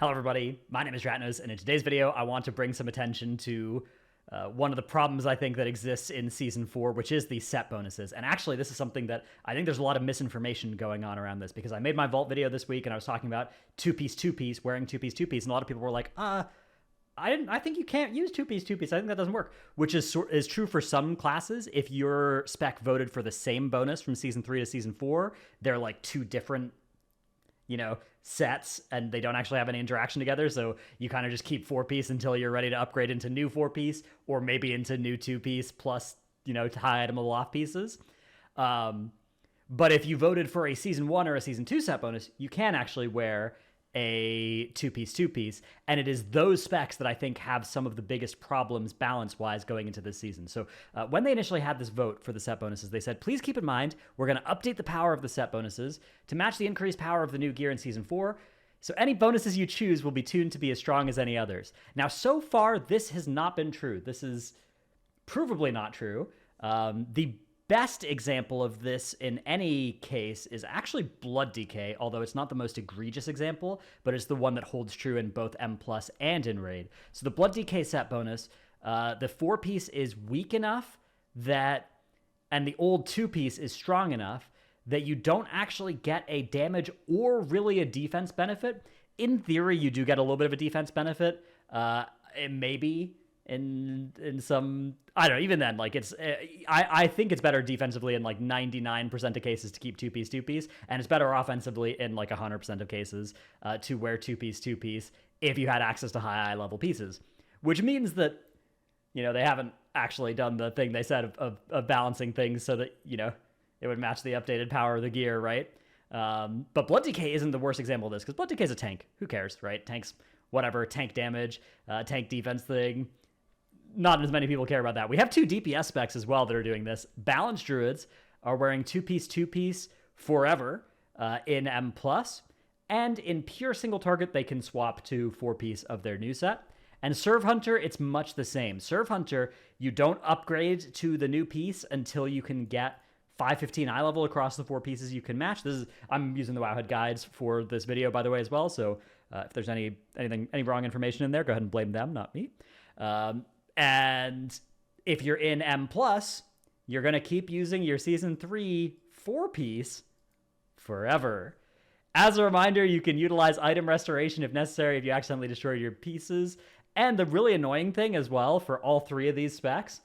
Hello everybody, my name is rant-y, and in today's video I want to bring some attention to one of the problems I think that exists in Season 4, which is these set bonuses. And actually this is something that I think there's a lot of misinformation going on around this, because I made my vault video this week and I was talking about two-piece, wearing two-piece, and a lot of people were like, I think you can't use two-piece. I think that doesn't work, which is true for some classes. If your spec voted for the same bonus from Season 3 to Season 4, they're like two different sets, and they don't actually have any interaction together. So you kind of just keep four-piece until you're ready to upgrade into new four-piece, or maybe into new two-piece plus, high itemable off pieces. But if you voted for a Season 1 or a Season 2 set bonus, you can actually wear a two-piece, and it is those specs that I think have some of the biggest problems balance-wise going into this season. So when they initially had this vote for the set bonuses, they said, please keep in mind, we're going to update the power of the set bonuses to match the increased power of the new gear in Season 4, so any bonuses you choose will be tuned to be as strong as any others. Now, so far, this has not been true. This is provably not true. The best example of this in any case is actually Blood Decay, although it's not the most egregious example, but it's the one that holds true in both M+ and in Raid. So the Blood Decay set bonus, the four-piece is weak enough that, and the old two-piece is strong enough that you don't actually get a damage or really a defense benefit. In theory, you do get a little bit of a defense benefit. It may be in some, I don't know, even then, like, it's I think it's better defensively in like 99% of cases to keep two-piece, and it's better offensively in like 100% of cases to wear two-piece if you had access to high level pieces, which means that they haven't actually done the thing they said of balancing things so that it would match the updated power of the gear, right? But Blood Decay isn't the worst example of this, because Blood Decay is a tank. Who cares, right? Tanks, whatever, tank damage, tank defense thing. Not as many people care about that. We have two DPS specs as well that are doing this. Balanced Druids are wearing two-piece forever in M+, and in pure single target, they can swap to four-piece of their new set. And Serve Hunter, it's much the same. Serve Hunter, you don't upgrade to the new piece until you can get 515 eye level across the four pieces you can match. I'm using the Wowhead guides for this video, by the way, as well. So if there's any wrong information in there, go ahead and blame them, not me. And if you're in M+, you're going to keep using your Season 3 four-piece forever. As a reminder, you can utilize item restoration if necessary if you accidentally destroy your pieces. And the really annoying thing as well for all three of these specs,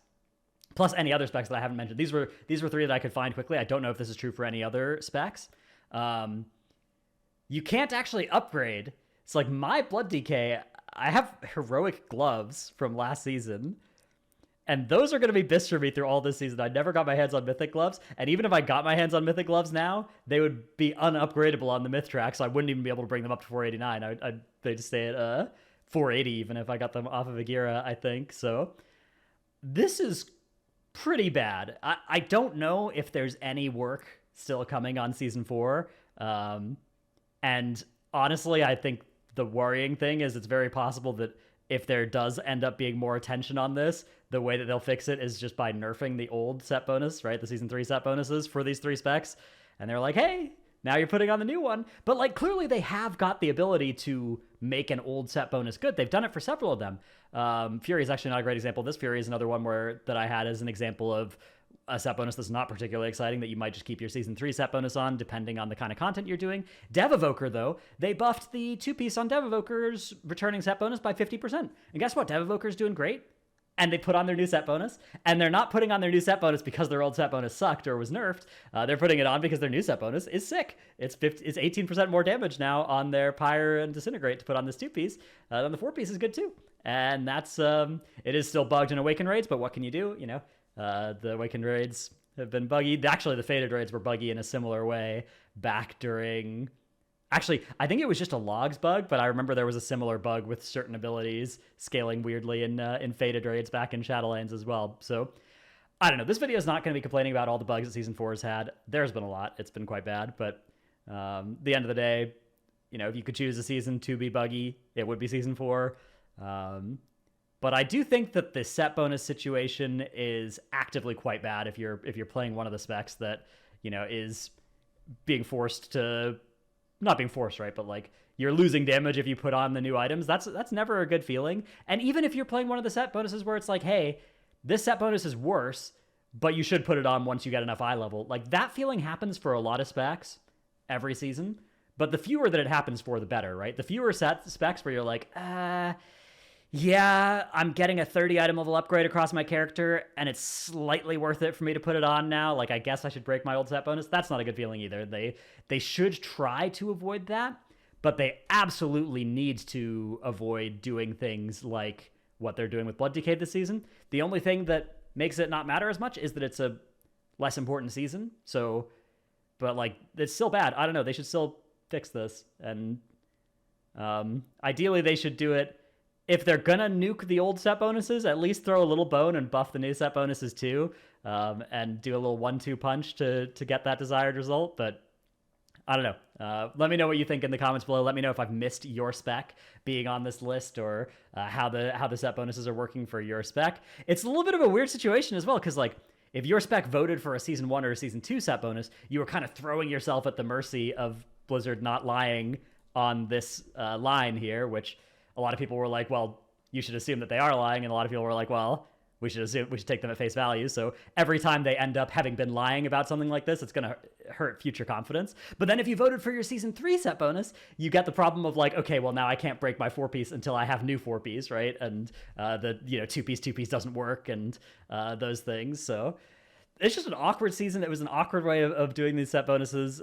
plus any other specs that I haven't mentioned, these were three that I could find quickly. I don't know if this is true for any other specs. You can't actually upgrade. It's like my Blood Decay, I have heroic gloves from last season, and those are going to be bits for me through all this season. I never got my hands on mythic gloves, and even if I got my hands on mythic gloves now, they would be unupgradable on the myth track, so I wouldn't even be able to bring them up to 489. They'd stay at 480 even if I got them off of Agira, I think. So this is pretty bad. I don't know if there's any work still coming on Season 4, and honestly, I think the worrying thing is it's very possible that if there does end up being more attention on this, the way that they'll fix it is just by nerfing the old set bonus, right? The Season 3 set bonuses for these three specs. And they're like, hey, now you're putting on the new one. But like, clearly they have got the ability to make an old set bonus good. They've done it for several of them. Fury is actually not a great example of this. Fury is another one that I had as an example of a set bonus that's not particularly exciting that you might just keep your Season 3 set bonus on, depending on the kind of content you're doing. Dev Evoker, though, they buffed the two-piece on Dev Evoker's returning set bonus by 50%. And guess what? Dev Evoker's doing great. And they put on their new set bonus. And they're not putting on their new set bonus because their old set bonus sucked or was nerfed. They're putting it on because their new set bonus is sick. It's 18% more damage now on their Pyre and Disintegrate to put on this two-piece. Then the four-piece is good, too. And that's, it is still bugged in Awakened raids, but what can you do? The Awakened raids have been buggy. Actually, the Faded raids were buggy in a similar way back during... Actually, I think it was just a logs bug, but I remember there was a similar bug with certain abilities scaling weirdly in Faded raids back in Shadowlands as well. So, I don't know. This video is not going to be complaining about all the bugs that Season 4 has had. There's been a lot. It's been quite bad, but the end of the day, if you could choose a season to be buggy, it would be Season 4. But I do think that the set bonus situation is actively quite bad if you're playing one of the specs that, is being forced to, not being forced, right? But like you're losing damage if you put on the new items. That's never a good feeling. And even if you're playing one of the set bonuses where it's like, hey, this set bonus is worse, but you should put it on once you get enough eye level. Like, that feeling happens for a lot of specs every season, but the fewer that it happens for, the better, right? The fewer specs where you're like, yeah, I'm getting a 30 item level upgrade across my character, and it's slightly worth it for me to put it on now. Like, I guess I should break my old set bonus. That's not a good feeling either. They should try to avoid that, but they absolutely need to avoid doing things like what they're doing with Blood Decay this season. The only thing that makes it not matter as much is that it's a less important season. So, but like, it's still bad. I don't know. They should still fix this. And ideally, they should do it. If they're gonna nuke the old set bonuses, at least throw a little bone and buff the new set bonuses too, and do a little 1-2 punch to get that desired result. But I don't know. Let me know what you think in the comments below. Let me know if I've missed your spec being on this list, or how the set bonuses are working for your spec. It's a little bit of a weird situation as well, because like, if your spec voted for a season 1 or a season 2 set bonus, you were kind of throwing yourself at the mercy of Blizzard not lying on this line here, which a lot of people were like, well, you should assume that they are lying. And a lot of people were like, well, we should take them at face value. So every time they end up having been lying about something like this, it's going to hurt future confidence. But then if you voted for your season 3 set bonus, you get the problem of like, okay, well, now I can't break my 4-piece until I have new 4-piece, right? And the 2-piece doesn't work, and those things. So it's just an awkward season. It was an awkward way of doing these set bonuses.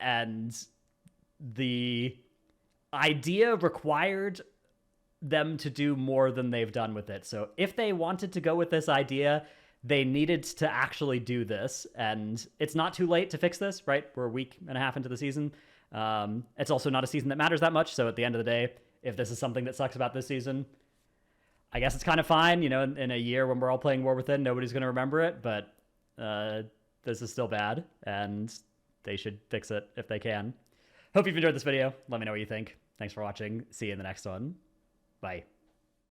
And the idea required them to do more than they've done with it. So if they wanted to go with this idea, they needed to actually do this. And it's not too late to fix this, right? We're a week and a half into the season. It's also not a season that matters that much. So at the end of the day, if this is something that sucks about this season, I guess it's kind of fine. You know, in a year when we're all playing War Within, nobody's going to remember it. But this is still bad, and they should fix it if they can. Hope you've enjoyed this video. Let me know what you think. Thanks for watching. See you in the next one. Bye.